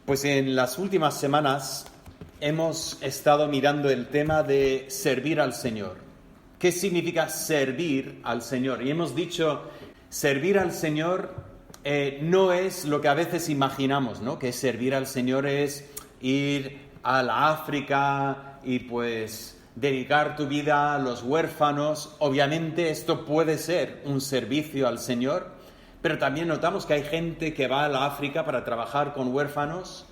Pues en las últimas semanas hemos estado mirando el tema de servir al Señor. ¿Qué significa servir al Señor? Y hemos dicho, servir al Señor no es lo que a veces imaginamos, ¿no? Que servir al Señor es ir a la África y pues dedicar tu vida a los huérfanos. Obviamente esto puede ser un servicio al Señor, pero también notamos que hay gente que va a la África para trabajar con huérfanos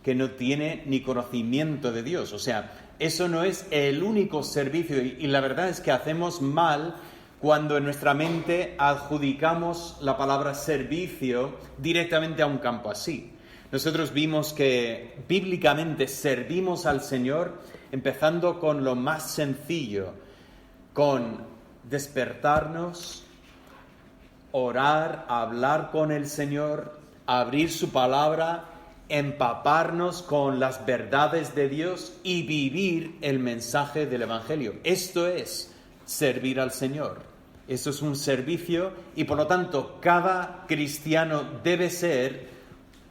que no tiene ni conocimiento de Dios. O sea, eso no es el único servicio y la verdad es que hacemos mal cuando en nuestra mente adjudicamos la palabra servicio directamente a un campo así. Nosotros vimos que bíblicamente servimos al Señor empezando con lo más sencillo, con despertarnos, orar, hablar con el Señor, abrir su palabra, empaparnos con las verdades de Dios y vivir el mensaje del Evangelio. Esto es servir al Señor. Esto es un servicio y por lo tanto cada cristiano debe ser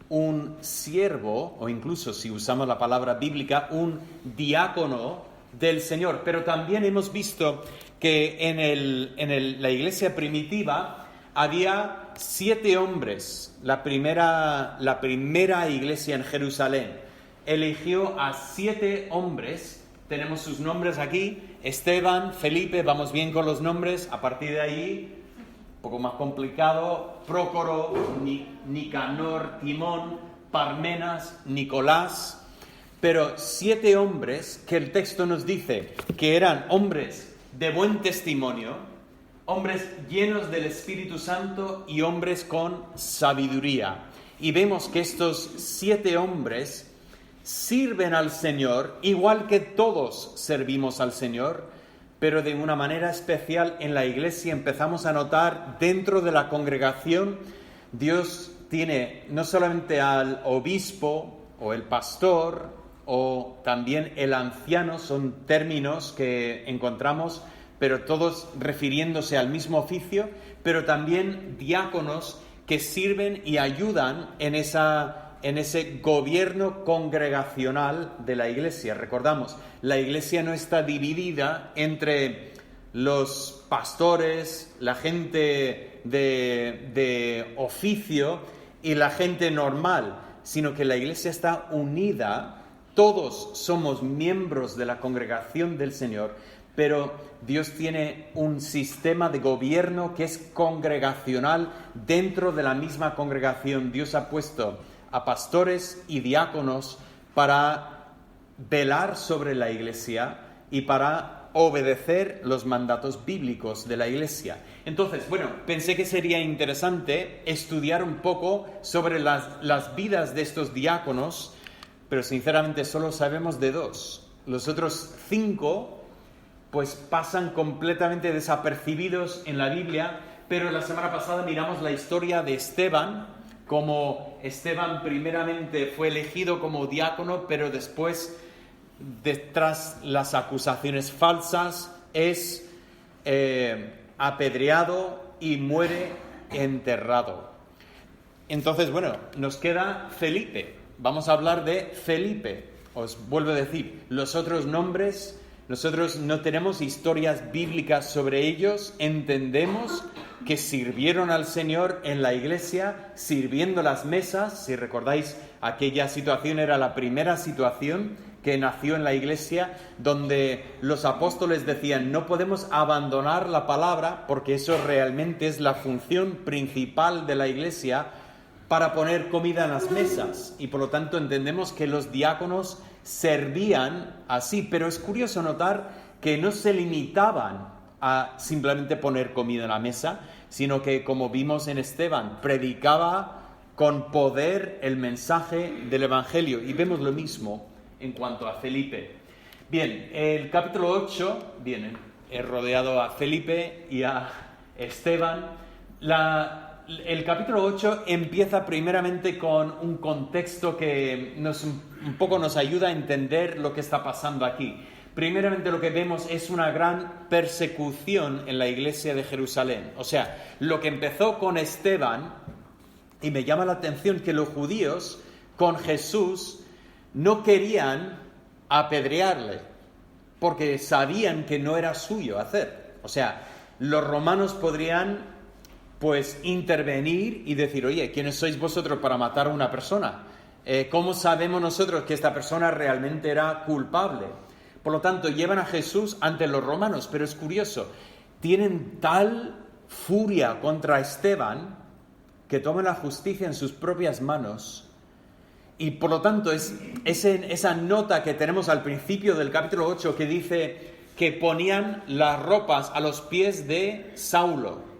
un siervo, o incluso si usamos la palabra bíblica, un diácono del Señor. Pero también hemos visto que en la iglesia primitiva había 7 hombres. La primera iglesia en Jerusalén eligió a 7 hombres. Tenemos sus nombres aquí: Esteban, Felipe, vamos bien con los nombres. A partir de ahí, un poco más complicado: Prócoro, Nicanor, Timón, Parmenas, Nicolás. Pero 7 hombres que el texto nos dice que eran hombres de buen testimonio, hombres llenos del Espíritu Santo y hombres con sabiduría. Y vemos que estos 7 hombres sirven al Señor, igual que todos servimos al Señor, pero de una manera especial en la iglesia empezamos a notar dentro de la congregación, Dios tiene no solamente al obispo o el pastor o también el anciano, son términos que encontramos, pero todos refiriéndose al mismo oficio, pero también diáconos que sirven y ayudan en ese gobierno congregacional de la iglesia. Recordamos, la iglesia no está dividida entre los pastores, la gente de oficio y la gente normal, sino que la iglesia está unida. Todos somos miembros de la congregación del Señor, pero Dios tiene un sistema de gobierno que es congregacional. Dentro de la misma congregación, Dios ha puesto a pastores y diáconos para velar sobre la iglesia y para obedecer los mandatos bíblicos de la iglesia. Entonces, pensé que sería interesante estudiar un poco sobre las vidas de estos diáconos, pero sinceramente solo sabemos de 2. Los otros 5 pues pasan completamente desapercibidos en la Biblia, pero la semana pasada miramos la historia de Esteban, como Esteban primeramente fue elegido como diácono, pero después, tras las acusaciones falsas, es apedreado y muere enterrado. Entonces, nos queda Felipe. Vamos a hablar de Felipe. Os vuelvo a decir, los otros nombres, nosotros no tenemos historias bíblicas sobre ellos, entendemos que sirvieron al Señor en la iglesia, sirviendo las mesas. Si recordáis, aquella situación era la primera situación que nació en la iglesia, donde los apóstoles decían, no podemos abandonar la palabra, porque eso realmente es la función principal de la iglesia, para poner comida en las mesas. Y por lo tanto entendemos que los diáconos servían así, pero es curioso notar que no se limitaban a simplemente poner comida en la mesa, sino que, como vimos en Esteban, predicaba con poder el mensaje del Evangelio. Y vemos lo mismo en cuanto a Felipe. Bien, el capítulo 8, he rodeado a Felipe y a Esteban. El capítulo 8 empieza primeramente con un contexto que un poco nos ayuda a entender lo que está pasando aquí. Primeramente lo que vemos es una gran persecución en la iglesia de Jerusalén. O sea, lo que empezó con Esteban, y me llama la atención que los judíos con Jesús no querían apedrearle, porque sabían que no era suyo hacer. O sea, los romanos podrían, pues, intervenir y decir, oye, ¿quiénes sois vosotros para matar a una persona? ¿Cómo sabemos nosotros que esta persona realmente era culpable? Por lo tanto, llevan a Jesús ante los romanos, pero es curioso, tienen tal furia contra Esteban que toman la justicia en sus propias manos. Y por lo tanto, esa nota que tenemos al principio del capítulo 8 que dice que ponían las ropas a los pies de Saulo.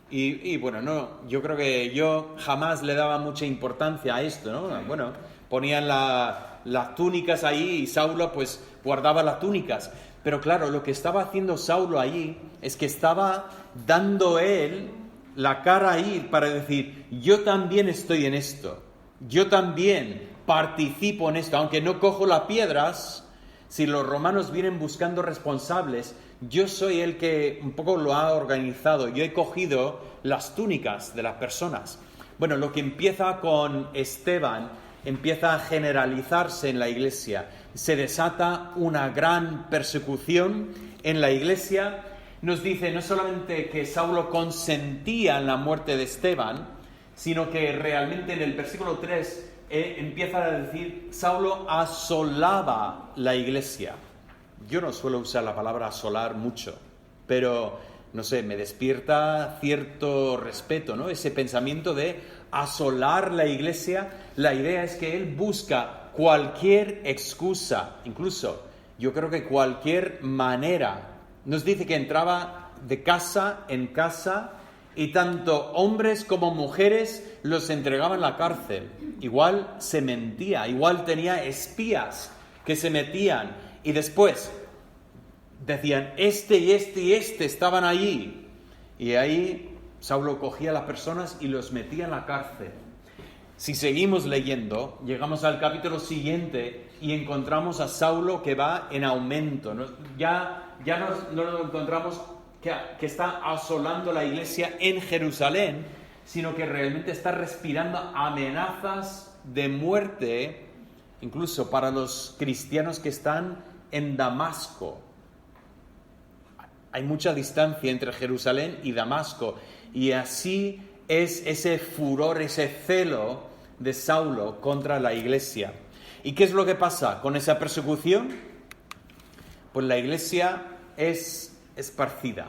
Y bueno, no, yo creo que yo jamás le daba mucha importancia a esto, ¿no? Bueno, ponían las túnicas ahí y Saulo pues guardaba las túnicas. Pero claro, lo que estaba haciendo Saulo allí es que estaba dando él la cara ahí para decir, yo también estoy en esto, yo también participo en esto, aunque no cojo las piedras. Si los romanos vienen buscando responsables, yo soy el que un poco lo ha organizado. Yo he cogido las túnicas de las personas. Bueno, lo que empieza con Esteban empieza a generalizarse en la iglesia. Se desata una gran persecución en la iglesia. Nos dice no solamente que Saulo consentía en la muerte de Esteban, sino que realmente en el versículo 3 empieza a decir, Saulo asolaba la iglesia. Yo no suelo usar la palabra asolar mucho, pero, no sé, me despierta cierto respeto, ¿no? Ese pensamiento de asolar la iglesia. La idea es que él busca cualquier excusa, incluso yo creo que cualquier manera. Nos dice que entraba de casa en casa y tanto hombres como mujeres los entregaban a la cárcel. Igual se mentía, igual tenía espías que se metían y después decían, este y este y este estaban allí. Y ahí Saulo cogía a las personas y los metía en la cárcel. Si seguimos leyendo, llegamos al capítulo siguiente y encontramos a Saulo que va en aumento. No lo encontramos que está asolando la iglesia en Jerusalén, sino que realmente está respirando amenazas de muerte, incluso para los cristianos que están en Damasco. Hay mucha distancia entre Jerusalén y Damasco, y así es ese furor, ese celo de Saulo contra la iglesia. ¿Y qué es lo que pasa con esa persecución? Pues la iglesia es esparcida.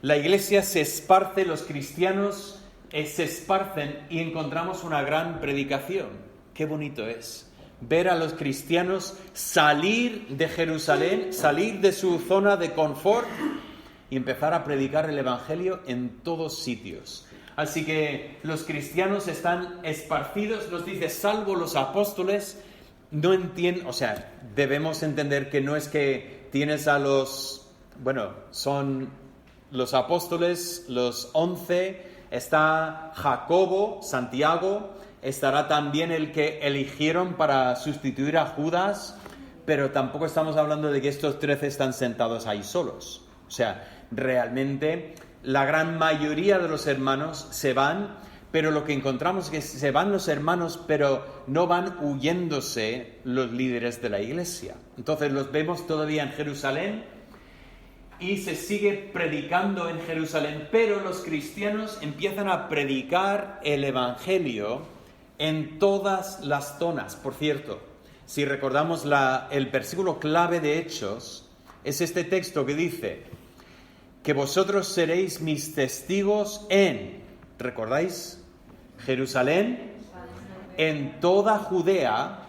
La iglesia se esparce, los cristianos se esparcen y encontramos una gran predicación. Qué bonito es ver a los cristianos salir de Jerusalén, salir de su zona de confort y empezar a predicar el evangelio en todos sitios. Así que los cristianos están esparcidos, nos dice, salvo los apóstoles. No entiendo, o sea, debemos entender que no es que tienes a son los apóstoles, los 11, está Jacobo, Santiago, estará también el que eligieron para sustituir a Judas, pero tampoco estamos hablando de que estos 13 están sentados ahí solos. O sea, realmente la gran mayoría de los hermanos se van, pero lo que encontramos es que se van los hermanos, pero no van huyéndose los líderes de la iglesia. Entonces los vemos todavía en Jerusalén y se sigue predicando en Jerusalén, pero los cristianos empiezan a predicar el evangelio en todas las zonas. Por cierto, si recordamos el versículo clave de Hechos, es este texto que dice que vosotros seréis mis testigos ¿recordáis? Jerusalén, en toda Judea,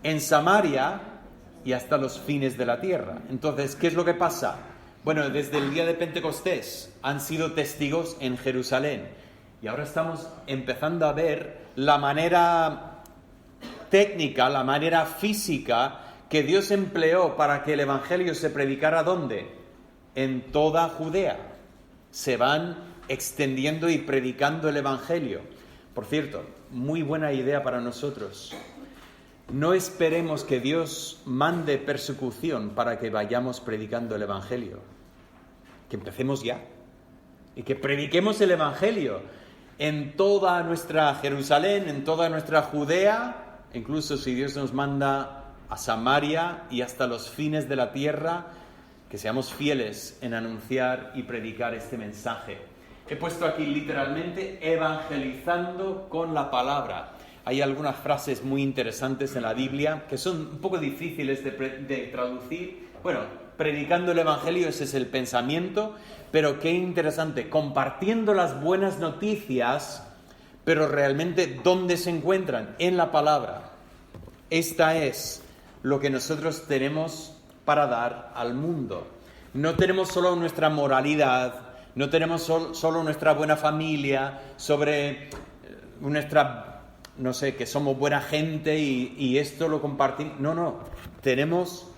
en Samaria y hasta los fines de la tierra. Entonces, ¿qué es lo que pasa? Bueno, desde el día de Pentecostés han sido testigos en Jerusalén y ahora estamos empezando a ver la manera técnica, la manera física que Dios empleó para que el evangelio se predicara ¿dónde? En toda Judea. Se van extendiendo y predicando el evangelio. Por cierto, muy buena idea para nosotros. No esperemos que Dios mande persecución para que vayamos predicando el evangelio. Que empecemos ya y que prediquemos el evangelio. en toda nuestra Jerusalén, en toda nuestra Judea, incluso si Dios nos manda a Samaria y hasta los fines de la tierra, que seamos fieles en anunciar y predicar este mensaje. He puesto aquí literalmente evangelizando con la palabra. Hay algunas frases muy interesantes en la Biblia que son un poco difíciles de traducir. Bueno, predicando el evangelio, ese es el pensamiento, pero qué interesante, compartiendo las buenas noticias, pero realmente ¿dónde se encuentran? En la palabra. Esta es lo que nosotros tenemos para dar al mundo. No tenemos solo nuestra moralidad, no tenemos solo nuestra buena familia, sobre nuestra, no sé, que somos buena gente y esto lo compartimos. No, tenemos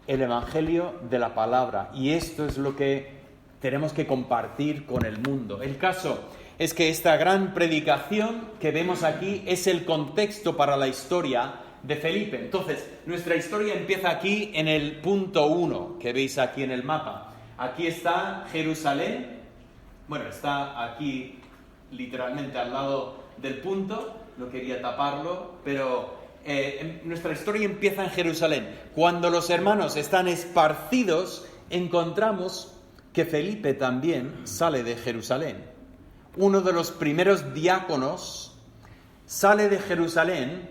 el evangelio de la palabra y esto es lo que tenemos que compartir con el mundo. El caso es que esta gran predicación que vemos aquí es el contexto para la historia de Felipe. Entonces, nuestra historia empieza aquí en el punto 1, que veis aquí en el mapa. Aquí está Jerusalén. Bueno, está aquí literalmente al lado del punto. No quería taparlo, pero nuestra historia empieza en Jerusalén. Cuando los hermanos están esparcidos, encontramos que Felipe también sale de Jerusalén. Uno de los primeros diáconos sale de Jerusalén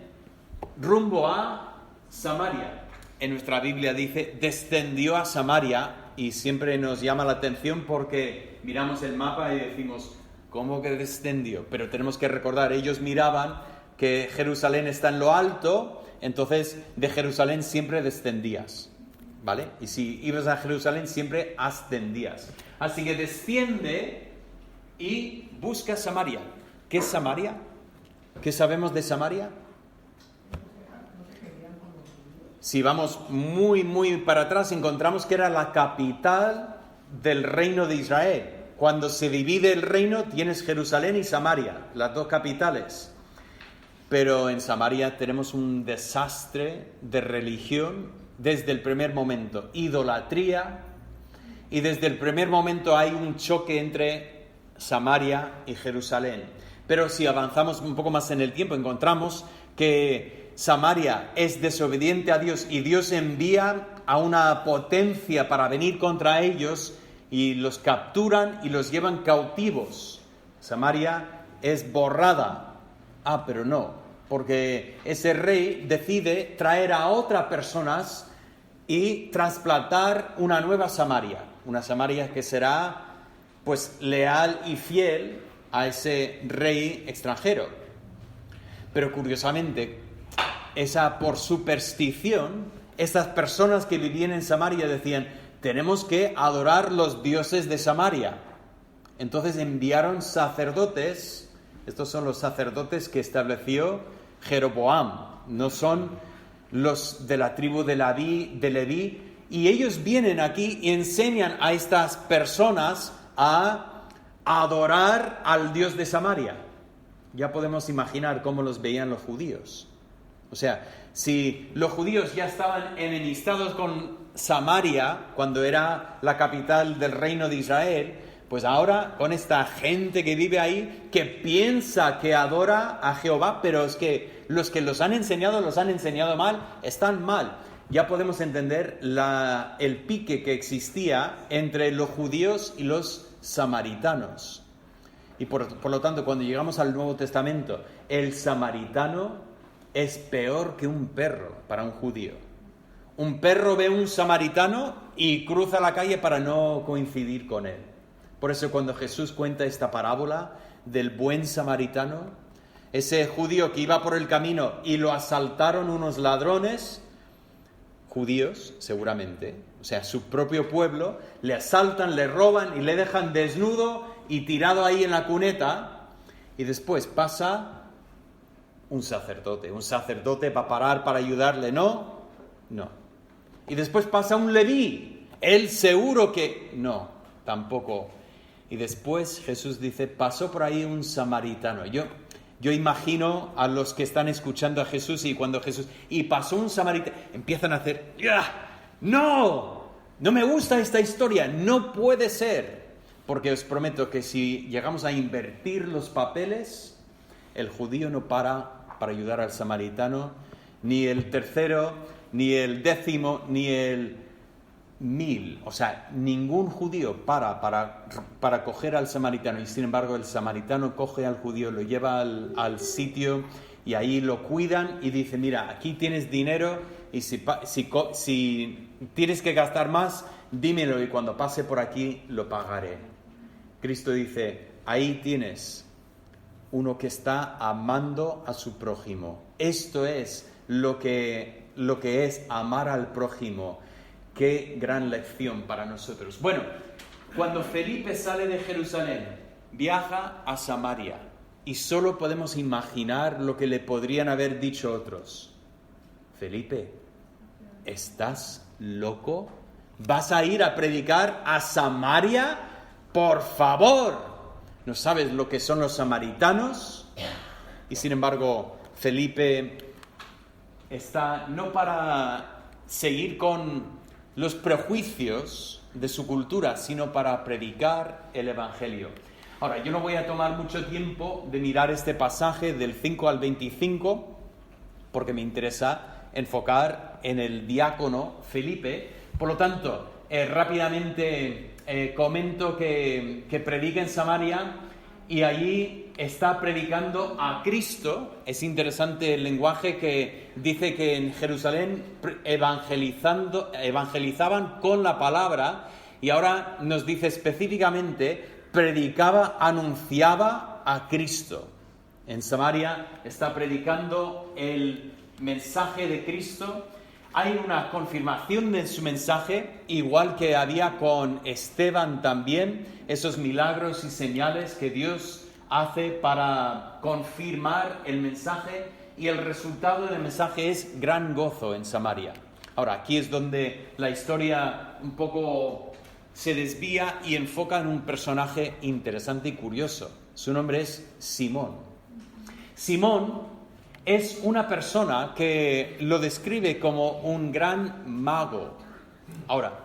rumbo a Samaria. En nuestra Biblia dice, descendió a Samaria, y siempre nos llama la atención porque miramos el mapa y decimos, ¿cómo que descendió? Pero tenemos que recordar, ellos miraban que Jerusalén está en lo alto, entonces de Jerusalén siempre descendías, ¿vale? Y si ibas a Jerusalén siempre ascendías. Así que desciende y busca Samaria. ¿Qué es Samaria? ¿Qué sabemos de Samaria? Si vamos muy para atrás, encontramos que era la capital del reino de Israel. Cuando se divide el reino, tienes Jerusalén y Samaria, las dos capitales. Pero en Samaria tenemos un desastre de religión desde el primer momento, idolatría, y desde el primer momento hay un choque entre Samaria y Jerusalén. Pero si avanzamos un poco más en el tiempo, encontramos que Samaria es desobediente a Dios y Dios envía a una potencia para venir contra ellos y los capturan y los llevan cautivos. Samaria es borrada. Pero no, porque ese rey decide traer a otras personas y trasplantar una nueva Samaria. Una Samaria que será pues leal y fiel a ese rey extranjero. Pero curiosamente, por superstición, estas personas que vivían en Samaria decían, tenemos que adorar los dioses de Samaria. Entonces enviaron sacerdotes, estos son los sacerdotes que estableció Jeroboam, no son los de la tribu de Leví, y ellos vienen aquí y enseñan a estas personas a adorar al Dios de Samaria. Ya podemos imaginar cómo los veían los judíos. O sea, si los judíos ya estaban enemistados con Samaria cuando era la capital del reino de Israel, pues ahora con esta gente que vive ahí, que piensa que adora a Jehová, pero es que los han enseñado mal, están mal. Ya podemos entender el pique que existía entre los judíos y los samaritanos. Y por lo tanto, cuando llegamos al Nuevo Testamento, el samaritano es peor que un perro para un judío. Un perro ve a un samaritano y cruza la calle para no coincidir con él. Por eso cuando Jesús cuenta esta parábola del buen samaritano, ese judío que iba por el camino y lo asaltaron unos ladrones, judíos seguramente, o sea, su propio pueblo, le asaltan, le roban y le dejan desnudo y tirado ahí en la cuneta, y después pasa un sacerdote va a parar para ayudarle, no. Y después pasa un leví, él seguro que no, tampoco. Y después Jesús dice, pasó por ahí un samaritano. Yo imagino a los que están escuchando a Jesús y pasó un samaritano, empiezan a hacer, no me gusta esta historia, no puede ser. porque os prometo que si llegamos a invertir los papeles, el judío no para ayudar al samaritano, ni el tercero, ni el 10º, ni el 1000. O sea, ningún judío para coger al samaritano, y sin embargo el samaritano coge al judío, lo lleva al sitio y ahí lo cuidan y dice, mira, aquí tienes dinero y si tienes que gastar más, dímelo y cuando pase por aquí lo pagaré. Cristo dice, ahí tienes uno que está amando a su prójimo. Esto es lo que es amar al prójimo. Qué gran lección para nosotros. Bueno, cuando Felipe sale de Jerusalén, viaja a Samaria y solo podemos imaginar lo que le podrían haber dicho otros. Felipe, ¿estás loco? ¿Vas a ir a predicar a Samaria? ¡Por favor! ¿No sabes lo que son los samaritanos? Y sin embargo, Felipe está no para seguir con los prejuicios de su cultura, sino para predicar el Evangelio. Ahora, yo no voy a tomar mucho tiempo de mirar este pasaje del 5 al 25, porque me interesa enfocar en el diácono Felipe. Por lo tanto, rápidamente comento que predica en Samaria y allí está predicando a Cristo. Es interesante el lenguaje que dice que en Jerusalén evangelizaban con la palabra, y ahora nos dice específicamente predicaba, anunciaba a Cristo. En Samaria está predicando el mensaje de Cristo. Hay una confirmación de su mensaje, igual que había con Esteban también, esos milagros y señales que Dios hace para confirmar el mensaje, y el resultado del mensaje es gran gozo en Samaria. Ahora, aquí es donde la historia un poco se desvía y enfoca en un personaje interesante y curioso. Su nombre es Simón. Simón es una persona que lo describe como un gran mago. Ahora,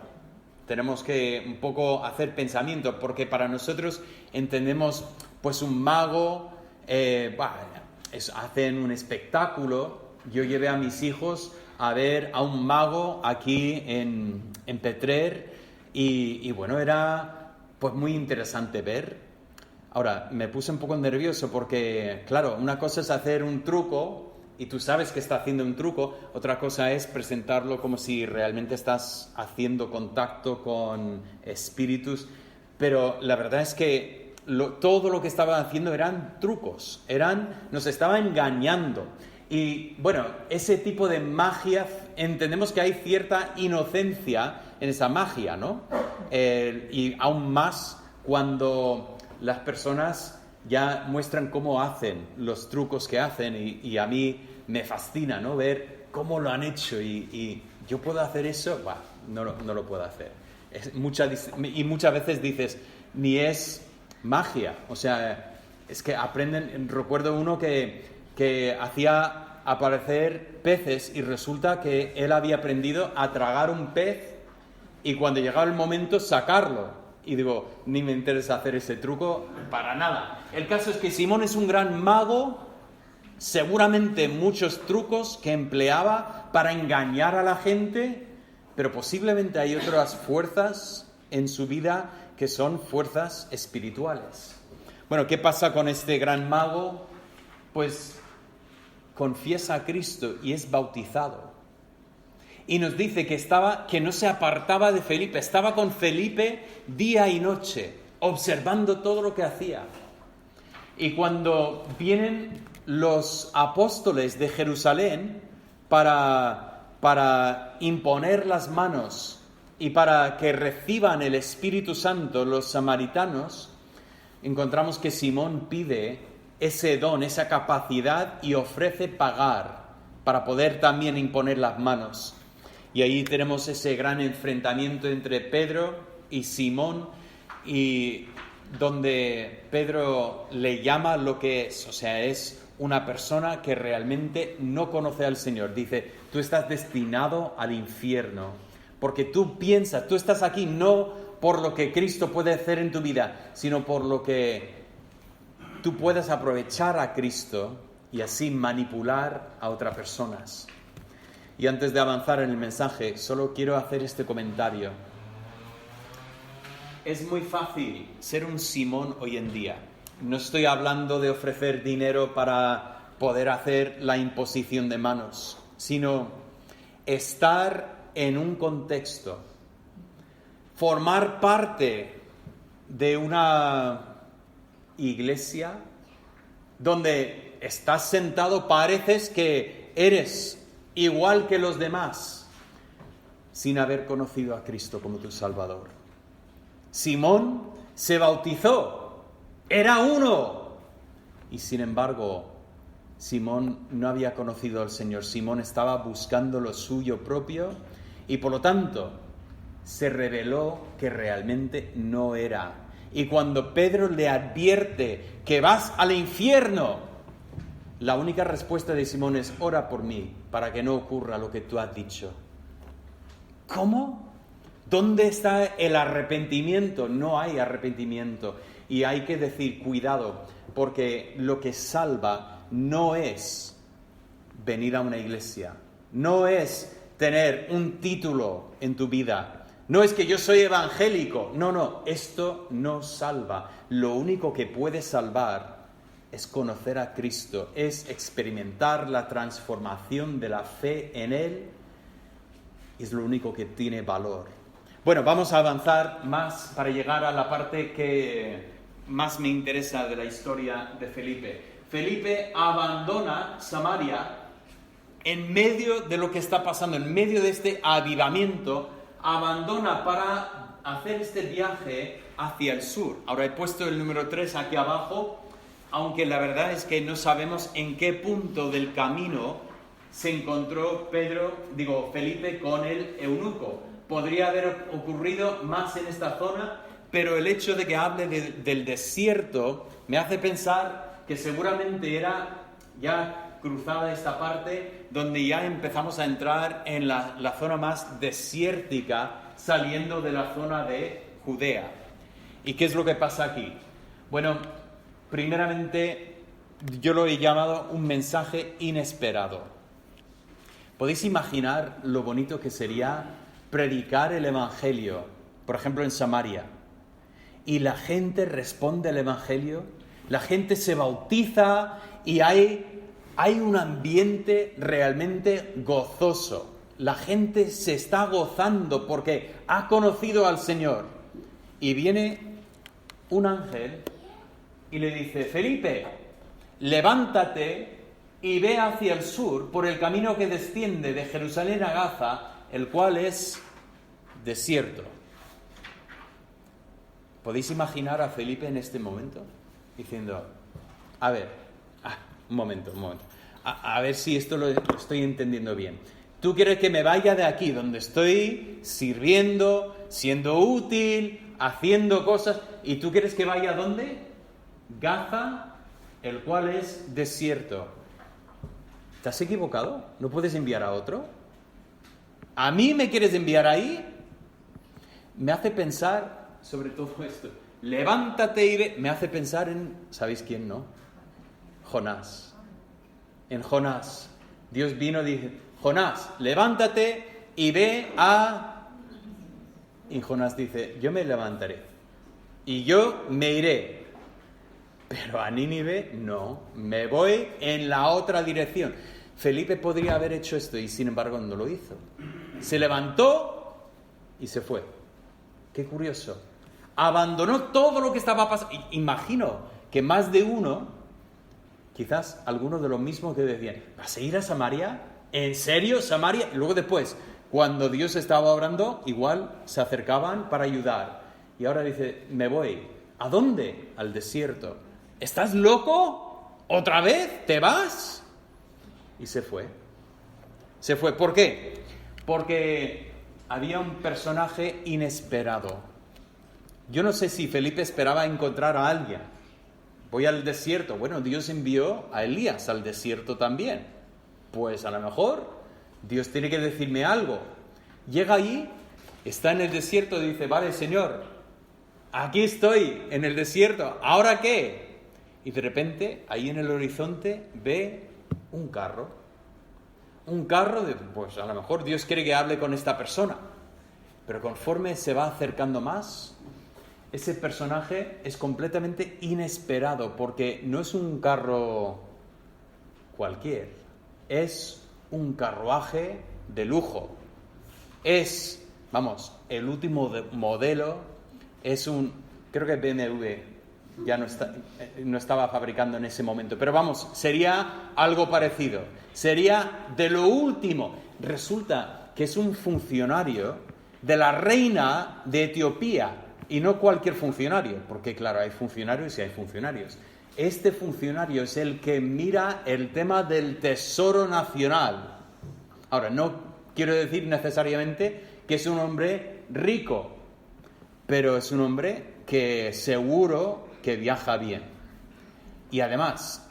tenemos que un poco hacer pensamiento, porque para nosotros entendemos pues un mago, hacen un espectáculo. Yo llevé a mis hijos a ver a un mago aquí en Petrer y bueno, era pues muy interesante ver. Ahora, me puse un poco nervioso porque, claro, una cosa es hacer un truco y tú sabes que está haciendo un truco, otra cosa es presentarlo como si realmente estás haciendo contacto con espíritus, pero la verdad es que todo lo que estaban haciendo eran trucos, nos estaba engañando. Y bueno, ese tipo de magia, entendemos que hay cierta inocencia en esa magia, ¿no? Y aún más cuando las personas ya muestran cómo hacen los trucos que hacen, y a mí me fascina, ¿no? Ver cómo lo han hecho y yo puedo hacer eso, no lo puedo hacer. Y muchas veces dices, ni es magia, o sea, es que aprenden. Recuerdo uno que hacía aparecer peces y resulta que él había aprendido a tragar un pez y cuando llegaba el momento sacarlo. Y digo, ni me interesa hacer ese truco para nada. El caso es que Simón es un gran mago, seguramente muchos trucos que empleaba para engañar a la gente, pero posiblemente hay otras fuerzas en su vida que son fuerzas espirituales. Bueno, ¿qué pasa con este gran mago? Pues confiesa a Cristo y es bautizado. Y nos dice que no se apartaba de Felipe, estaba con Felipe día y noche, observando todo lo que hacía. Y cuando vienen los apóstoles de Jerusalén para imponer las manos y para que reciban el Espíritu Santo los samaritanos, encontramos que Simón pide ese don, esa capacidad, y ofrece pagar para poder también imponer las manos. Y ahí tenemos ese gran enfrentamiento entre Pedro y Simón, y donde Pedro le llama lo que es, o sea, es una persona que realmente no conoce al Señor. Dice, tú estás destinado al infierno, porque tú estás aquí no por lo que Cristo puede hacer en tu vida, sino por lo que tú puedas aprovechar a Cristo y así manipular a otras personas. Y antes de avanzar en el mensaje, solo quiero hacer este comentario. Es muy fácil ser un Simón hoy en día. No estoy hablando de ofrecer dinero para poder hacer la imposición de manos, sino estar en un contexto, formar parte de una iglesia donde estás sentado, pareces que eres igual que los demás, sin haber conocido a Cristo como tu Salvador. Simón se bautizó, era uno, y sin embargo, Simón no había conocido al Señor. Simón estaba buscando lo suyo propio y por lo tanto se reveló que realmente no era. Y cuando Pedro le advierte que vas al infierno, la única respuesta de Simón es: ora por mí para que no ocurra lo que tú has dicho. ¿Cómo? ¿Dónde está el arrepentimiento? No hay arrepentimiento. Y hay que decir, cuidado, porque lo que salva no es venir a una iglesia, no es tener un título en tu vida, no es que yo soy evangélico, no, esto no salva. Lo único que puede salvar es conocer a Cristo, es experimentar la transformación de la fe en Él, es lo único que tiene valor. Bueno, vamos a avanzar más para llegar a la parte que más me interesa de la historia de Felipe. Felipe abandona Samaria en medio de lo que está pasando, en medio de este avivamiento, abandona para hacer este viaje hacia el sur. Ahora he puesto el número 3 aquí abajo, aunque la verdad es que no sabemos en qué punto del camino se encontró Felipe con el eunuco. Podría haber ocurrido más en esta zona, pero el hecho de que hable del desierto me hace pensar que seguramente era ya cruzada esta parte donde ya empezamos a entrar en la zona más desértica, saliendo de la zona de Judea. ¿Y qué es lo que pasa aquí? Bueno, primeramente yo lo he llamado un mensaje inesperado. ¿Podéis imaginar lo bonito que sería predicar el Evangelio, por ejemplo en Samaria, y la gente responde al Evangelio, la gente se bautiza y hay un ambiente realmente gozoso? La gente se está gozando porque ha conocido al Señor. Y viene un ángel y le dice: Felipe, levántate y ve hacia el sur por el camino que desciende de Jerusalén a Gaza, el cual es desierto. ¿Podéis imaginar a Felipe en este momento? Diciendo: a ver, un momento. A ver si esto lo estoy entendiendo bien. Tú quieres que me vaya de aquí, donde estoy sirviendo, siendo útil, haciendo cosas, y tú quieres que vaya ¿a dónde? Gaza, el cual es desierto. ¿Te has equivocado? ¿No puedes enviar a otro? ¿A mí me quieres enviar ahí? Me hace pensar sobre todo esto. Levántate y ve. Me hace pensar en, ¿sabéis quién, no? Jonás. En Jonás. Dios vino y dice: Jonás, levántate y ve a... Y Jonás dice: yo me levantaré y yo me iré, pero a Nínive no, me voy en la otra dirección. Felipe podría haber hecho esto y sin embargo no lo hizo. Se levantó y se fue. Qué curioso. Abandonó todo lo que estaba pasando. Imagino que más de uno, quizás algunos de los mismos que decían: ¿vas a ir a Samaria? ¿En serio, Samaria? Y luego después, cuando Dios estaba obrando, igual se acercaban para ayudar. Y ahora dice: me voy. ¿A dónde? Al desierto. ¿Estás loco? ¿Otra vez? ¿Te vas? Y se fue. Se fue. ¿Por qué? Porque había un personaje inesperado. Yo no sé si Felipe esperaba encontrar a alguien. Voy al desierto. Bueno, Dios envió a Elías al desierto también. Pues a lo mejor Dios tiene que decirme algo. Llega allí Está en el desierto y dice, vale, Señor, aquí estoy en el desierto, ¿ahora qué? Y de repente, ahí en el horizonte, ve un carro. Un carro de, pues a lo mejor Dios quiere que hable con esta persona. Pero conforme se va acercando más, ese personaje es completamente inesperado, porque no es un carro cualquier, es un carruaje de lujo. Es, vamos, el último modelo, creo que BMW ya no estaba fabricando en ese momento, pero vamos, sería algo parecido, sería de lo último. Resulta que es un funcionario de la reina de Etiopía, y no cualquier funcionario, porque claro, hay funcionarios y hay funcionarios. Este funcionario es el que mira el tema del tesoro nacional. Ahora, no quiero decir necesariamente que es un hombre rico, pero es un hombre que seguro que viaja bien. Y además,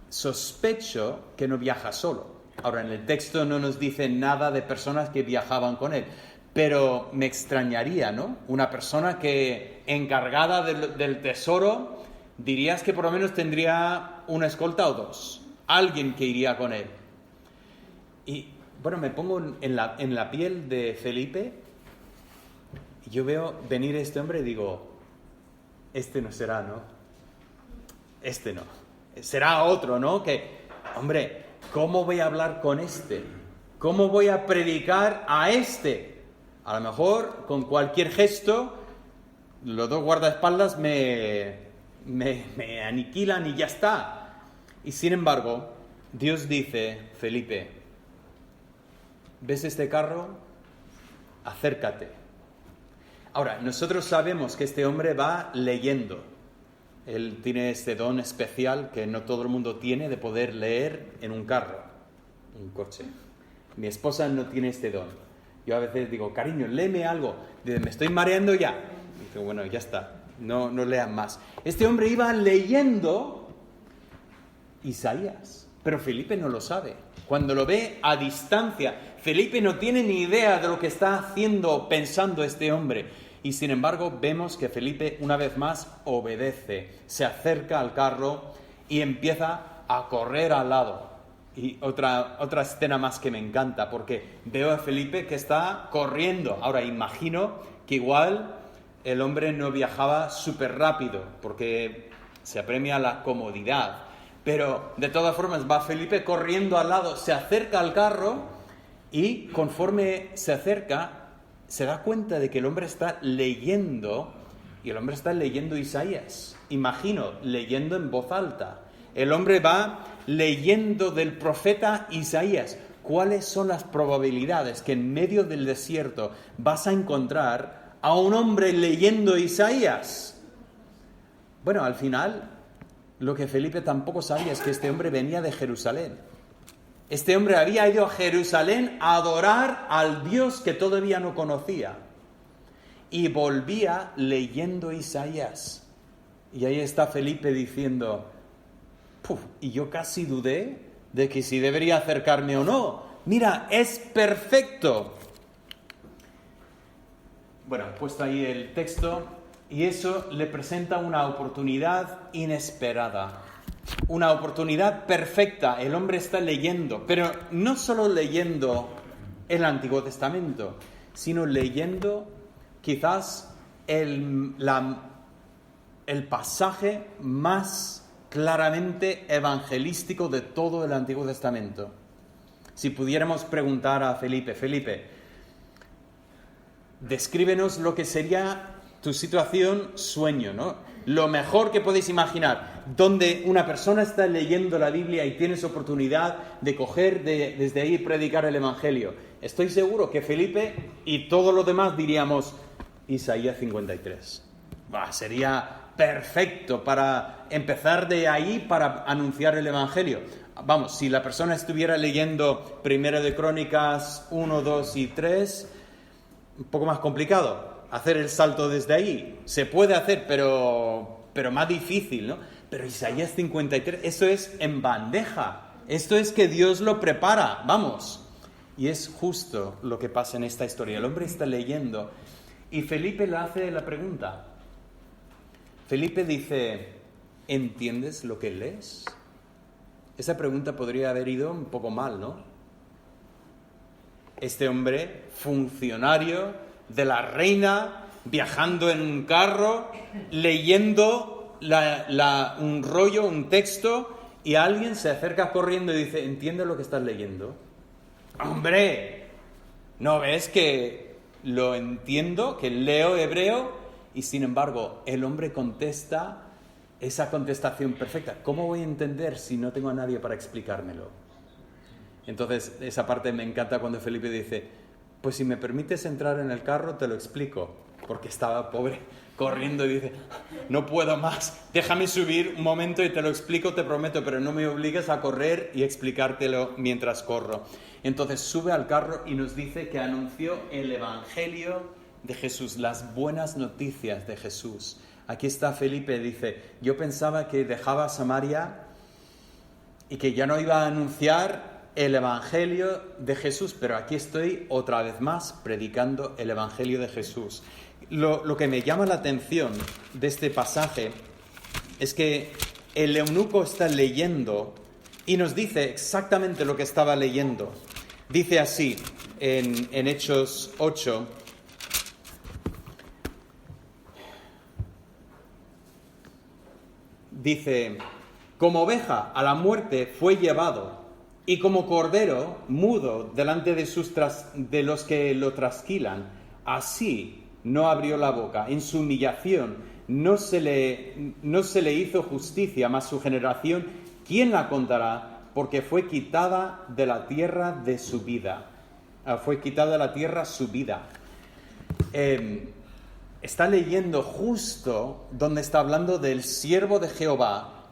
sospecho que no viaja solo. Ahora, en el texto no nos dice nada de personas que viajaban con él, pero me extrañaría, ¿no? Una persona que encargada del tesoro, dirías que por lo menos tendría una escolta o dos, alguien que iría con él. Y bueno, me pongo en la piel de Felipe y yo veo venir este hombre y digo, este no será, ¿no? Este no. Será otro, ¿no? Que, hombre, ¿cómo voy a hablar con este? ¿Cómo voy a predicar a este? A lo mejor, con cualquier gesto, los dos guardaespaldas me aniquilan y ya está. Y sin embargo, Dios dice, Felipe, ¿ves este carro? Acércate. Ahora, nosotros sabemos que este hombre va leyendo. Él tiene este don especial que no todo el mundo tiene de poder leer en un carro, un coche. Mi esposa no tiene este don. Yo a veces digo, cariño, léeme algo. Dice, me estoy mareando ya. Y digo, bueno, ya está, no lean más. Este hombre iba leyendo Isaías, pero Felipe no lo sabe. Cuando lo ve a distancia, Felipe no tiene ni idea de lo que está haciendo o pensando este hombre. Y sin embargo, vemos que Felipe una vez más obedece, se acerca al carro y empieza a correr al lado. Y otra escena más que me encanta, porque veo a Felipe que está corriendo. Ahora, imagino que igual el hombre no viajaba súper rápido, porque se apremia la comodidad. Pero, de todas formas, va Felipe corriendo al lado, se acerca al carro y, conforme se acerca, se da cuenta de que el hombre está leyendo, y el hombre está leyendo Isaías. Imagino, leyendo en voz alta. El hombre va leyendo del profeta Isaías. ¿Cuáles son las probabilidades que en medio del desierto vas a encontrar a un hombre leyendo Isaías? Bueno, al final, lo que Felipe tampoco sabía es que este hombre venía de Jerusalén. Este hombre había ido a Jerusalén a adorar al Dios que todavía no conocía. Y volvía leyendo Isaías. Y ahí está Felipe diciendo, y yo casi dudé de que si debería acercarme o no. Mira, es perfecto. Bueno, he puesto ahí el texto y eso le presenta una oportunidad inesperada. Una oportunidad perfecta. El hombre está leyendo, pero no solo leyendo el Antiguo Testamento, sino leyendo quizás el pasaje más claramente evangelístico de todo el Antiguo Testamento. Si pudiéramos preguntar a Felipe, descríbenos lo que sería tu situación sueño, ¿no? Lo mejor que podéis imaginar, donde una persona está leyendo la Biblia y tienes oportunidad de coger desde ahí y predicar el Evangelio. Estoy seguro que Felipe y todos los demás diríamos Isaías 53. Sería perfecto para empezar de ahí para anunciar el Evangelio. Vamos, si la persona estuviera leyendo Primera de Crónicas 1, 2 y 3, un poco más complicado hacer el salto desde ahí. Se puede hacer, pero más difícil, ¿no? Pero Isaías 53, eso es en bandeja. Esto es que Dios lo prepara, vamos. Y es justo lo que pasa en esta historia. El hombre está leyendo y Felipe le hace la pregunta. Felipe dice, ¿entiendes lo que lees? Esa pregunta podría haber ido un poco mal, ¿no? Este hombre, funcionario de la reina, viajando en un carro, leyendo un rollo, un texto, y alguien se acerca corriendo y dice, ¿entiendes lo que estás leyendo? ¡Hombre! ¿No ves que lo entiendo, que leo hebreo? Y sin embargo, el hombre contesta esa contestación perfecta. ¿Cómo voy a entender si no tengo a nadie para explicármelo? Entonces, esa parte me encanta cuando Felipe dice, pues si me permites entrar en el carro, te lo explico. Porque estaba pobre corriendo y dice, no puedo más, déjame subir un momento y te lo explico, te prometo, pero no me obligues a correr y explicártelo mientras corro. Entonces sube al carro y nos dice que anunció el Evangelio de Jesús, las buenas noticias de Jesús. Aquí está Felipe, dice, yo pensaba que dejaba Samaria y que ya no iba a anunciar el Evangelio de Jesús, pero aquí estoy otra vez más predicando el Evangelio de Jesús. Lo que me llama la atención de este pasaje es que el eunuco está leyendo y nos dice exactamente lo que estaba leyendo. Dice así en Hechos 8, dice, como oveja a la muerte fue llevado, y como cordero mudo delante de los que lo trasquilan, así no abrió la boca. En su humillación no se le hizo justicia, mas su generación, ¿quién la contará? Porque fue quitada de la tierra de su vida. Fue quitada de la tierra su vida. Está leyendo justo donde está hablando del siervo de Jehová,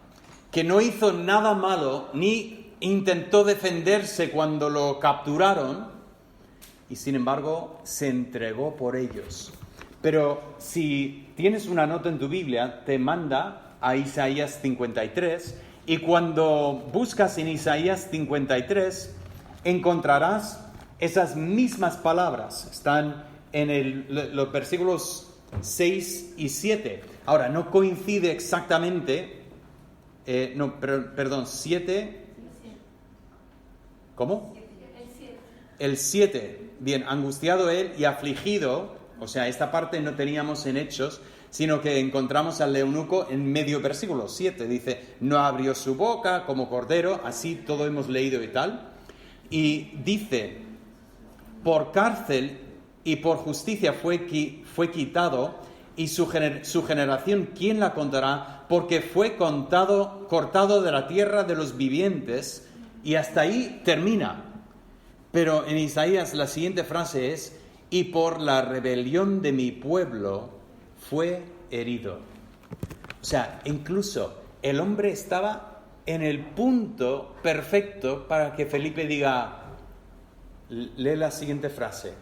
que no hizo nada malo, ni intentó defenderse cuando lo capturaron, y sin embargo se entregó por ellos. Pero si tienes una nota en tu Biblia, te manda a Isaías 53, y cuando buscas en Isaías 53, encontrarás esas mismas palabras. Están en los versículos 6 y 7. Ahora, no coincide exactamente, 7. ¿Cómo? El 7. Bien, angustiado él y afligido, o sea, esta parte no teníamos en Hechos, sino que encontramos al eunuco en medio versículo 7. Dice, no abrió su boca como cordero, así todo hemos leído y tal. Y dice, por cárcel y por justicia fue quitado, y su generación, ¿quién la contará? Porque fue cortado de la tierra de los vivientes, y hasta ahí termina. Pero en Isaías la siguiente frase es, y por la rebelión de mi pueblo fue herido. O sea, incluso el hombre estaba en el punto perfecto para que Felipe diga, lee la siguiente frase,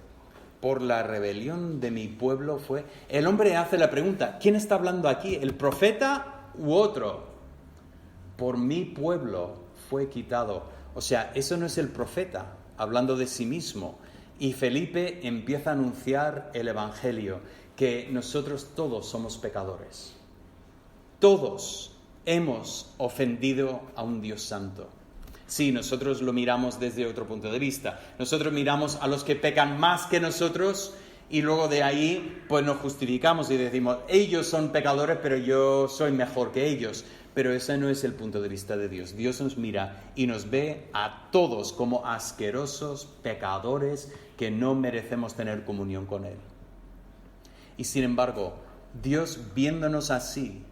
por la rebelión de mi pueblo fue... El hombre hace la pregunta, ¿quién está hablando aquí? ¿El profeta u otro? Por mi pueblo fue quitado. O sea, eso no es el profeta hablando de sí mismo. Y Felipe empieza a anunciar el Evangelio, que nosotros todos somos pecadores. Todos hemos ofendido a un Dios santo. Sí, nosotros lo miramos desde otro punto de vista. Nosotros miramos a los que pecan más que nosotros y luego de ahí pues nos justificamos y decimos, ellos son pecadores, pero yo soy mejor que ellos. Pero ese no es el punto de vista de Dios. Dios nos mira y nos ve a todos como asquerosos pecadores que no merecemos tener comunión con Él. Y sin embargo, Dios, viéndonos así,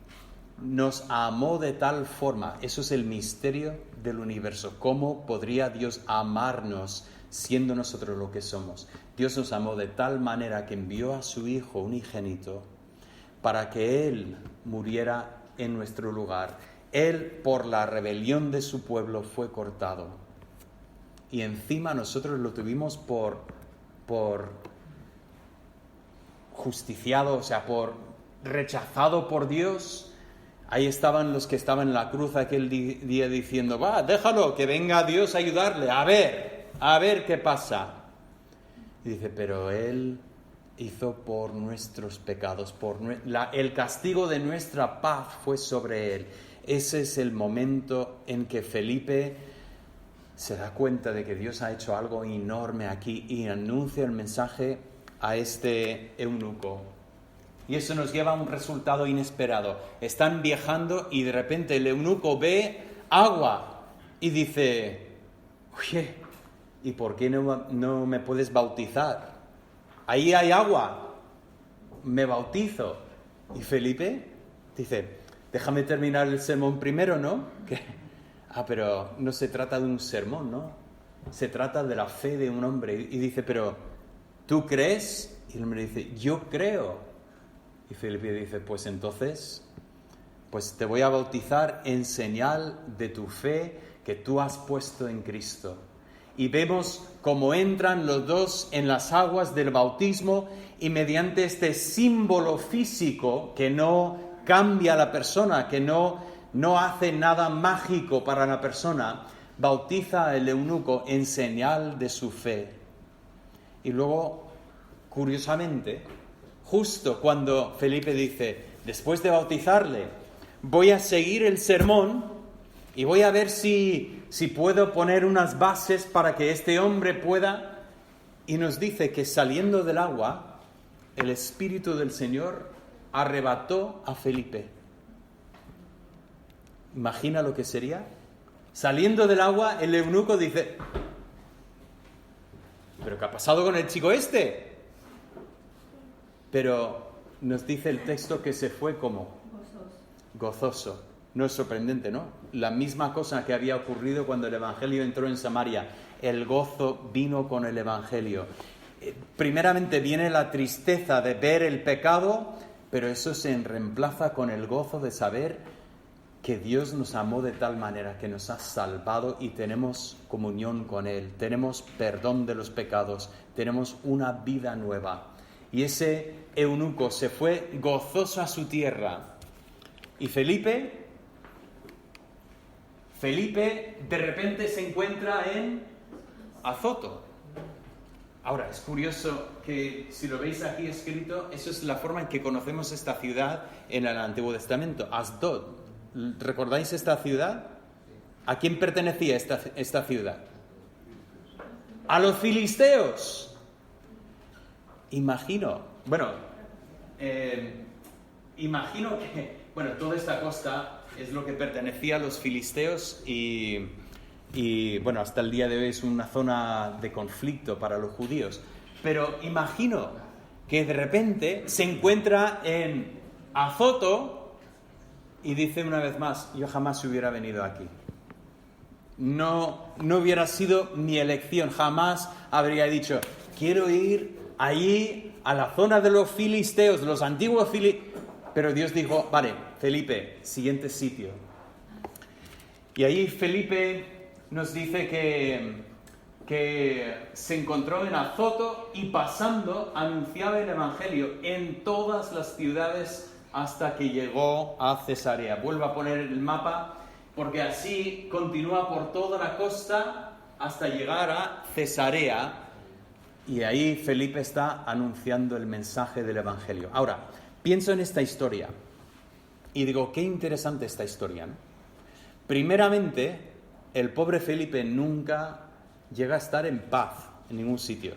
nos amó de tal forma. Eso es el misterio del universo. ¿Cómo podría Dios amarnos siendo nosotros lo que somos? Dios nos amó de tal manera que envió a su Hijo unigénito para que Él muriera en nuestro lugar. Él, por la rebelión de su pueblo, fue cortado. Y encima nosotros lo tuvimos por justiciado, o sea, por rechazado por Dios. Ahí estaban los que estaban en la cruz aquel día diciendo, va, déjalo, que venga Dios a ayudarle. A a ver qué pasa. Y dice, pero Él hizo por nuestros pecados, el castigo de nuestra paz fue sobre Él. Ese es el momento en que Felipe se da cuenta de que Dios ha hecho algo enorme aquí y anuncia el mensaje a este eunuco. Y eso nos lleva a un resultado inesperado. Están viajando y de repente el eunuco ve agua y dice, oye, ¿y por qué no me puedes bautizar? Ahí hay agua, me bautizo. Y Felipe dice, déjame terminar el sermón primero, ¿no? Pero no se trata de un sermón, ¿no? Se trata de la fe de un hombre. Y dice, pero ¿tú crees? Y el hombre dice, yo creo. Y Felipe dice, pues entonces, pues te voy a bautizar en señal de tu fe que tú has puesto en Cristo. Y vemos cómo entran los dos en las aguas del bautismo y mediante este símbolo físico que no cambia a la persona, que no hace nada mágico para la persona, bautiza al eunuco en señal de su fe. Y luego, curiosamente, justo cuando Felipe dice, después de bautizarle, voy a seguir el sermón y voy a ver si puedo poner unas bases para que este hombre pueda, y nos dice que saliendo del agua, el Espíritu del Señor arrebató a Felipe. Imagina lo que sería. Saliendo del agua, el eunuco dice, ¿pero qué ha pasado con el chico este? Pero nos dice el texto que se fue como gozoso. No es sorprendente, ¿no? La misma cosa que había ocurrido cuando el Evangelio entró en Samaria. El gozo vino con el Evangelio. Primeramente viene la tristeza de ver el pecado, pero eso se reemplaza con el gozo de saber que Dios nos amó de tal manera que nos ha salvado y tenemos comunión con Él, tenemos perdón de los pecados, tenemos una vida nueva. Y ese eunuco se fue gozoso a su tierra. Y Felipe de repente se encuentra en Azoto. Ahora, es curioso que si lo veis aquí escrito, eso es la forma en que conocemos esta ciudad en el Antiguo Testamento, Asdod. ¿Recordáis esta ciudad? ¿A quién pertenecía esta ciudad? A los filisteos. Imagino que, toda esta costa es lo que pertenecía a los filisteos y hasta el día de hoy es una zona de conflicto para los judíos. Pero imagino que de repente se encuentra en Azoto y dice una vez más, yo jamás hubiera venido aquí. No hubiera sido mi elección, jamás habría dicho, quiero ir allí a la zona de los filisteos, los antiguos filisteos. Pero Dios dijo, vale, Felipe, siguiente sitio. Y ahí Felipe nos dice que se encontró en Azoto y pasando anunciaba el Evangelio en todas las ciudades hasta que llegó a Cesarea. Vuelvo a poner el mapa porque así continúa por toda la costa hasta llegar a Cesarea. Y ahí Felipe está anunciando el mensaje del Evangelio. Ahora, pienso en esta historia y digo, qué interesante esta historia, ¿no? Primeramente, el pobre Felipe nunca llega a estar en paz en ningún sitio.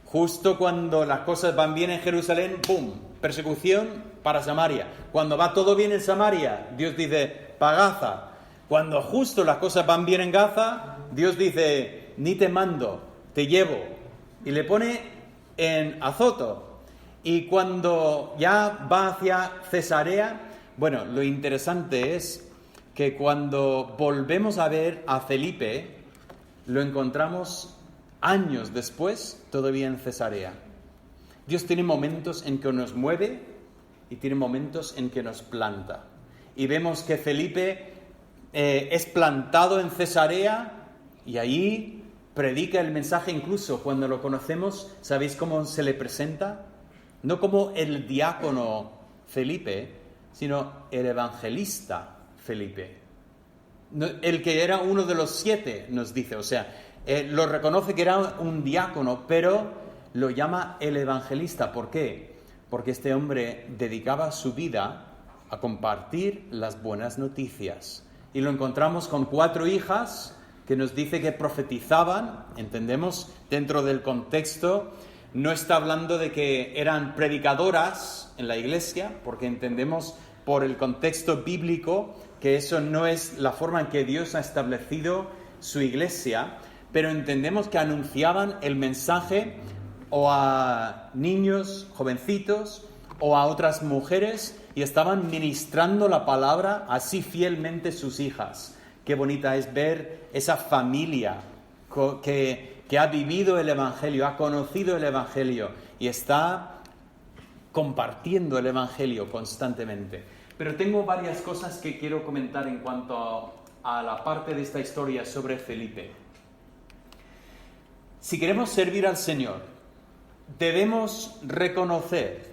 Justo cuando las cosas van bien en Jerusalén, ¡pum!, persecución para Samaria. Cuando va todo bien en Samaria, Dios dice, para Gaza. Cuando justo las cosas van bien en Gaza, Dios dice, ni te mando, te llevo. Y le pone en Azoto. Y cuando ya va hacia Cesarea, lo interesante es que cuando volvemos a ver a Felipe, lo encontramos años después, todavía en Cesarea. Dios tiene momentos en que nos mueve y tiene momentos en que nos planta. Y vemos que Felipe es plantado en Cesarea y ahí predica el mensaje. Incluso cuando lo conocemos, ¿sabéis cómo se le presenta? No como el diácono Felipe, sino el evangelista Felipe. El que era uno de los 7, nos dice. O sea, lo reconoce que era un diácono, pero lo llama el evangelista. ¿Por qué? Porque este hombre dedicaba su vida a compartir las buenas noticias. Y lo encontramos con 4 hijas que nos dice que profetizaban, entendemos, dentro del contexto. No está hablando de que eran predicadoras en la iglesia, porque entendemos por el contexto bíblico que eso no es la forma en que Dios ha establecido su iglesia, pero entendemos que anunciaban el mensaje o a niños, jovencitos, o a otras mujeres, y estaban ministrando la palabra así fielmente sus hijas. Qué bonita es ver esa familia que ha vivido el Evangelio, ha conocido el Evangelio y está compartiendo el Evangelio constantemente. Pero tengo varias cosas que quiero comentar en cuanto a la parte de esta historia sobre Felipe. Si queremos servir al Señor, debemos reconocer,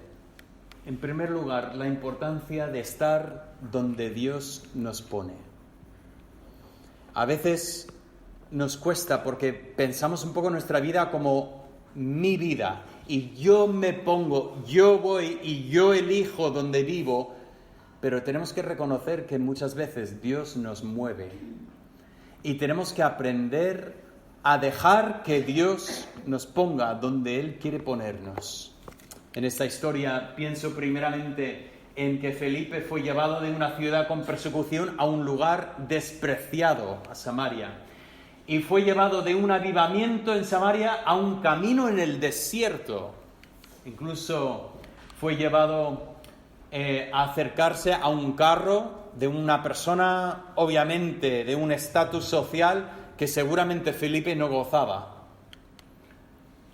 en primer lugar, la importancia de estar donde Dios nos pone. A veces nos cuesta porque pensamos un poco nuestra vida como mi vida y yo me pongo, yo voy y yo elijo donde vivo, pero tenemos que reconocer que muchas veces Dios nos mueve y tenemos que aprender a dejar que Dios nos ponga donde Él quiere ponernos. En esta historia pienso primeramente en que Felipe fue llevado de una ciudad con persecución a un lugar despreciado, a Samaria. Y fue llevado de un avivamiento en Samaria a un camino en el desierto. Incluso fue llevado a acercarse a un carro de una persona, obviamente, de un estatus social que seguramente Felipe no gozaba.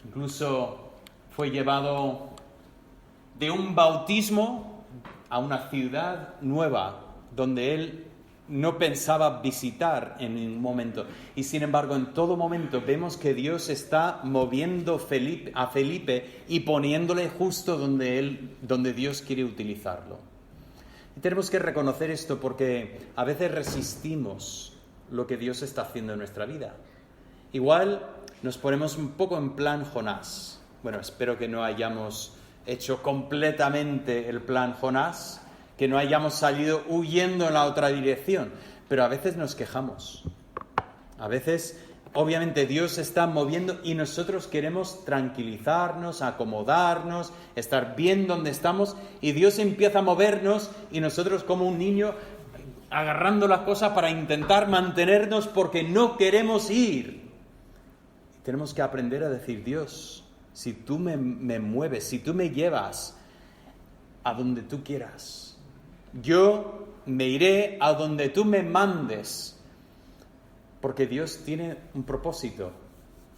Incluso fue llevado de un bautismo a una ciudad nueva donde él no pensaba visitar en ningún momento. Y sin embargo, en todo momento vemos que Dios está moviendo a Felipe y poniéndole justo donde Dios quiere utilizarlo. Y tenemos que reconocer esto porque a veces resistimos lo que Dios está haciendo en nuestra vida. Igual nos ponemos un poco en plan Jonás. Bueno, espero que no hayamos hecho completamente el plan Jonás, que no hayamos salido huyendo en la otra dirección, pero a veces nos quejamos. A veces, obviamente, Dios está moviendo y nosotros queremos tranquilizarnos, acomodarnos, estar bien donde estamos, y Dios empieza a movernos y nosotros como un niño agarrando las cosas para intentar mantenernos porque no queremos ir. Tenemos que aprender a decir: Dios, si tú me mueves, si tú me llevas a donde tú quieras, yo me iré a donde tú me mandes, porque Dios tiene un propósito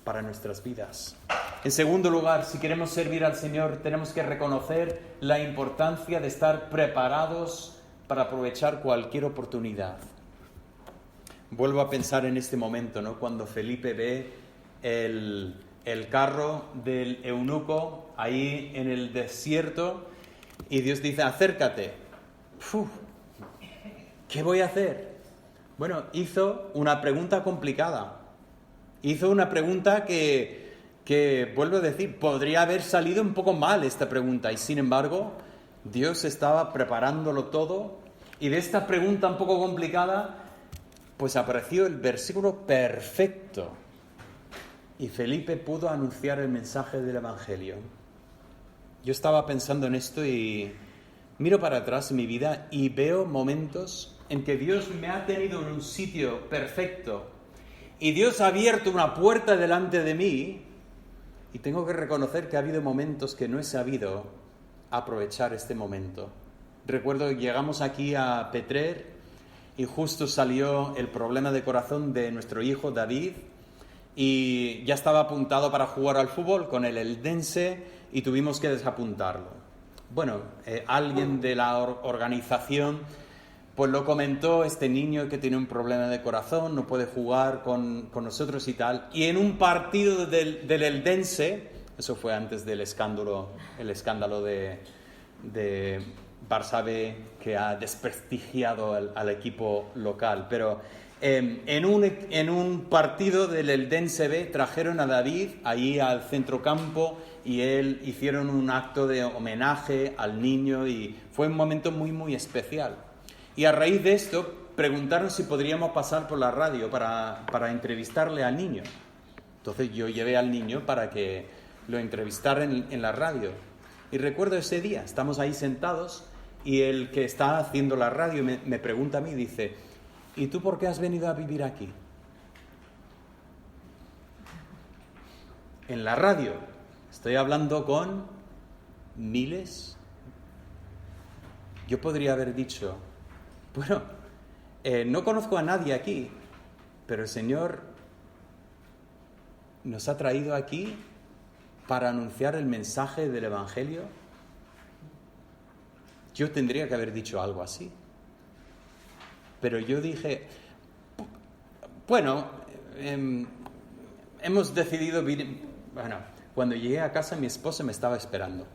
para nuestras vidas. En segundo lugar, si queremos servir al Señor, tenemos que reconocer la importancia de estar preparados para aprovechar cualquier oportunidad. Vuelvo a pensar en este momento, ¿no? Cuando Felipe ve el carro del eunuco ahí en el desierto y Dios dice: acércate. ¿Qué voy a hacer? Bueno, hizo una pregunta complicada. Hizo una pregunta que vuelvo a decir, podría haber salido un poco mal esta pregunta, y sin embargo Dios estaba preparándolo todo, y de esta pregunta un poco complicada pues apareció el versículo perfecto y Felipe pudo anunciar el mensaje del Evangelio. Yo estaba pensando en esto y miro para atrás en mi vida y veo momentos en que Dios me ha tenido en un sitio perfecto y Dios ha abierto una puerta delante de mí, y tengo que reconocer que ha habido momentos que no he sabido aprovechar este momento. Recuerdo que llegamos aquí a Petrer y justo salió el problema de corazón de nuestro hijo David y ya estaba apuntado para jugar al fútbol con el Eldense y tuvimos que desapuntarlo. Bueno, alguien de la organización pues lo comentó: este niño que tiene un problema de corazón no puede jugar con nosotros y tal. Y en un partido del Eldense, eso fue antes del escándalo de Barça B, que ha desprestigiado al equipo local, pero En un partido del Eldense B trajeron a David allí al centrocampo y hicieron un acto de homenaje al niño y fue un momento muy, muy especial. Y a raíz de esto preguntaron si podríamos pasar por la radio para entrevistarle al niño. Entonces yo llevé al niño para que lo entrevistara en la radio. Y recuerdo ese día, estamos ahí sentados y el que está haciendo la radio me pregunta a mí, dice: ¿y tú por qué has venido a vivir aquí? En la radio. Estoy hablando con miles. Yo podría haber dicho, bueno, no conozco a nadie aquí, pero el Señor nos ha traído aquí para anunciar el mensaje del Evangelio. Yo tendría que haber dicho algo así. Pero yo dije, bueno, hemos decidido vivir. Bueno, cuando llegué a casa mi esposa me estaba esperando.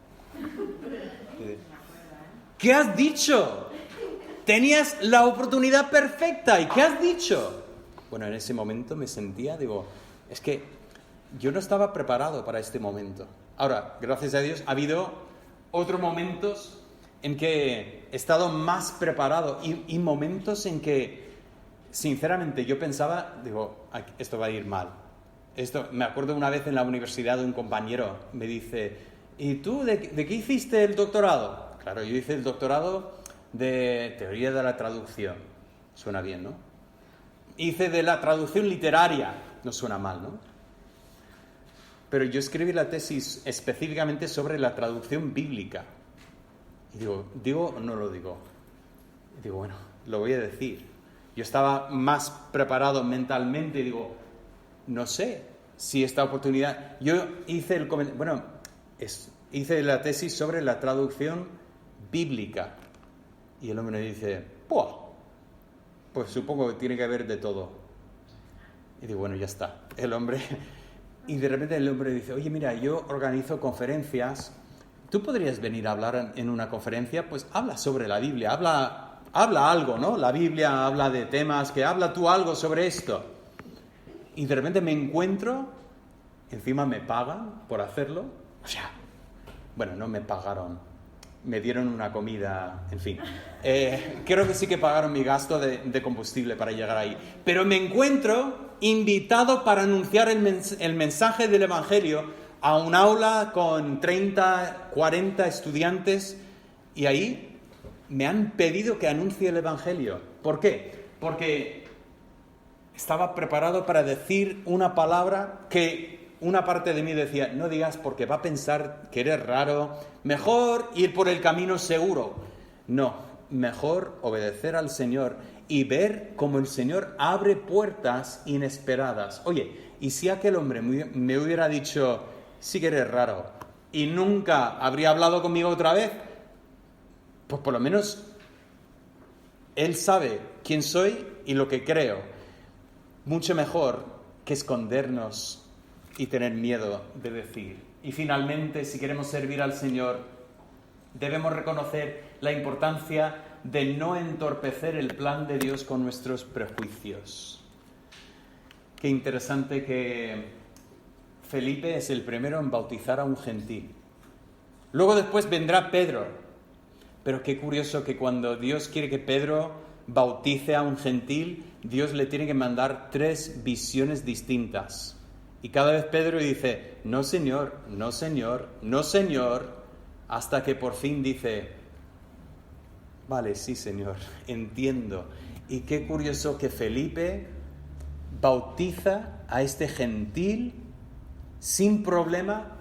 ¿Qué has dicho? Tenías la oportunidad perfecta. ¿Y qué has dicho? Bueno, en ese momento me sentía, es que yo no estaba preparado para este momento. Ahora, gracias a Dios, ha habido otros momentos en que he estado más preparado y momentos en que, sinceramente, yo pensaba, esto va a ir mal. Me acuerdo una vez en la universidad de un compañero, me dice, ¿y tú de qué hiciste el doctorado? Claro, yo hice el doctorado de teoría de la traducción. Suena bien, ¿no? Hice de la traducción literaria. No suena mal, ¿no? Pero yo escribí la tesis específicamente sobre la traducción bíblica. Y ¿digo o no lo digo? Y digo, bueno, lo voy a decir. Yo estaba más preparado mentalmente y no sé si esta oportunidad... Yo hice hice la tesis sobre la traducción bíblica. Y el hombre me dice, pues supongo que tiene que haber de todo. Y digo, bueno, ya está. Y de repente el hombre dice, oye, mira, yo organizo conferencias. ¿Tú podrías venir a hablar en una conferencia? Pues habla sobre la Biblia, habla algo, ¿no? La Biblia habla de temas, que habla tú algo sobre esto. Y de repente me encuentro, encima me pagan por hacerlo. Bueno, no me pagaron, me dieron una comida, en fin. Creo que sí que pagaron mi gasto de combustible para llegar ahí. Pero me encuentro invitado para anunciar el mensaje del Evangelio a un aula con 30, 40 estudiantes y ahí me han pedido que anuncie el Evangelio. ¿Por qué? Porque estaba preparado para decir una palabra que una parte de mí decía, no digas porque va a pensar que eres raro, mejor ir por el camino seguro. No, mejor obedecer al Señor y ver cómo el Señor abre puertas inesperadas. Oye, ¿y si aquel hombre me hubiera dicho, sí que eres raro, y nunca habría hablado conmigo otra vez? Pues por lo menos él sabe quién soy y lo que creo. Mucho mejor que escondernos y tener miedo de decir. Y finalmente, si queremos servir al Señor, debemos reconocer la importancia de no entorpecer el plan de Dios con nuestros prejuicios. Qué interesante que Felipe es el primero en bautizar a un gentil. Luego después vendrá Pedro. Pero qué curioso que cuando Dios quiere que Pedro bautice a un gentil, Dios le tiene que mandar 3 visiones distintas. Y cada vez Pedro dice, no Señor, no Señor, no Señor, hasta que por fin dice, vale, sí Señor, entiendo. Y qué curioso que Felipe bautiza a este gentil sin problema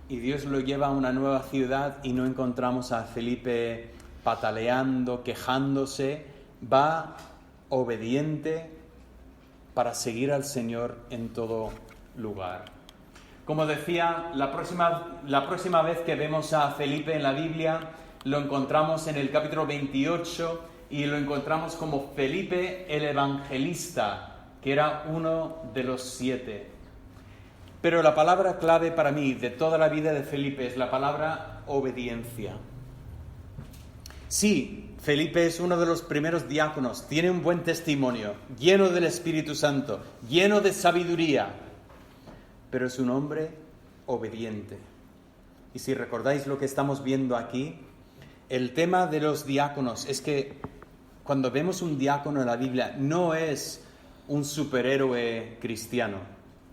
y Dios lo lleva a una nueva ciudad y no encontramos a Felipe pataleando, quejándose, va obediente para seguir al Señor en todo lugar. Como decía, la próxima vez que vemos a Felipe en la Biblia, lo encontramos en el capítulo 28 y lo encontramos como Felipe el Evangelista, que era uno de los 7. Pero la palabra clave para mí de toda la vida de Felipe es la palabra obediencia. Sí, Felipe es uno de los primeros diáconos, tiene un buen testimonio, lleno del Espíritu Santo, lleno de sabiduría, pero es un hombre obediente. Y si recordáis lo que estamos viendo aquí, el tema de los diáconos es que cuando vemos un diácono en la Biblia no es un superhéroe cristiano,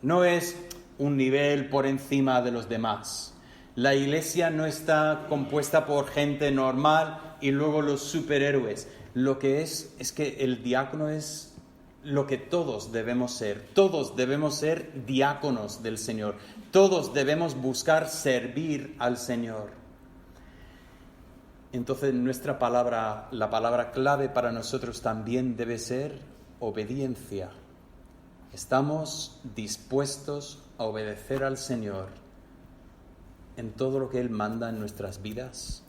no es un nivel por encima de los demás. La iglesia no está compuesta por gente normal y luego los superhéroes. Lo que es que el diácono es lo que todos debemos ser. Todos debemos ser diáconos del Señor. Todos debemos buscar servir al Señor. Entonces la palabra clave para nosotros también debe ser obediencia. Estamos dispuestos a obedecer al Señor en todo lo que Él manda en nuestras vidas.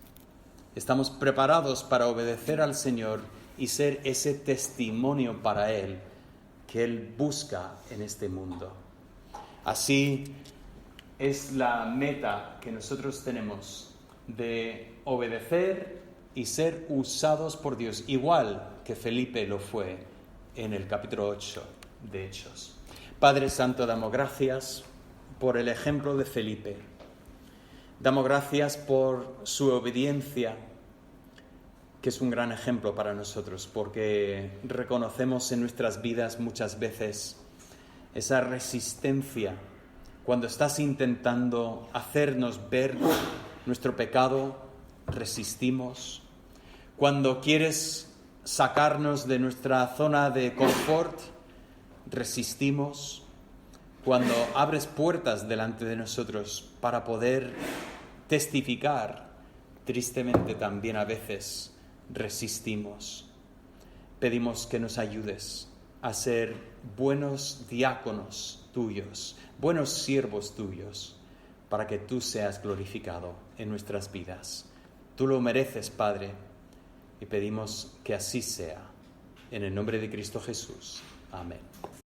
Estamos preparados para obedecer al Señor y ser ese testimonio para Él que Él busca en este mundo. Así es la meta que nosotros tenemos de obedecer y ser usados por Dios, igual que Felipe lo fue en el capítulo 8 de Hechos. Padre Santo, damos gracias por el ejemplo de Felipe. Damos gracias por su obediencia, que es un gran ejemplo para nosotros, porque reconocemos en nuestras vidas muchas veces esa resistencia cuando estás intentando hacernos ver nuestro pecado, resistimos. Cuando quieres sacarnos de nuestra zona de confort, resistimos. Cuando abres puertas delante de nosotros para poder testificar, tristemente también a veces resistimos. Pedimos que nos ayudes a ser buenos diáconos tuyos, buenos siervos tuyos, para que tú seas glorificado en nuestras vidas. Tú lo mereces, Padre, y pedimos que así sea. En el nombre de Cristo Jesús. Amén.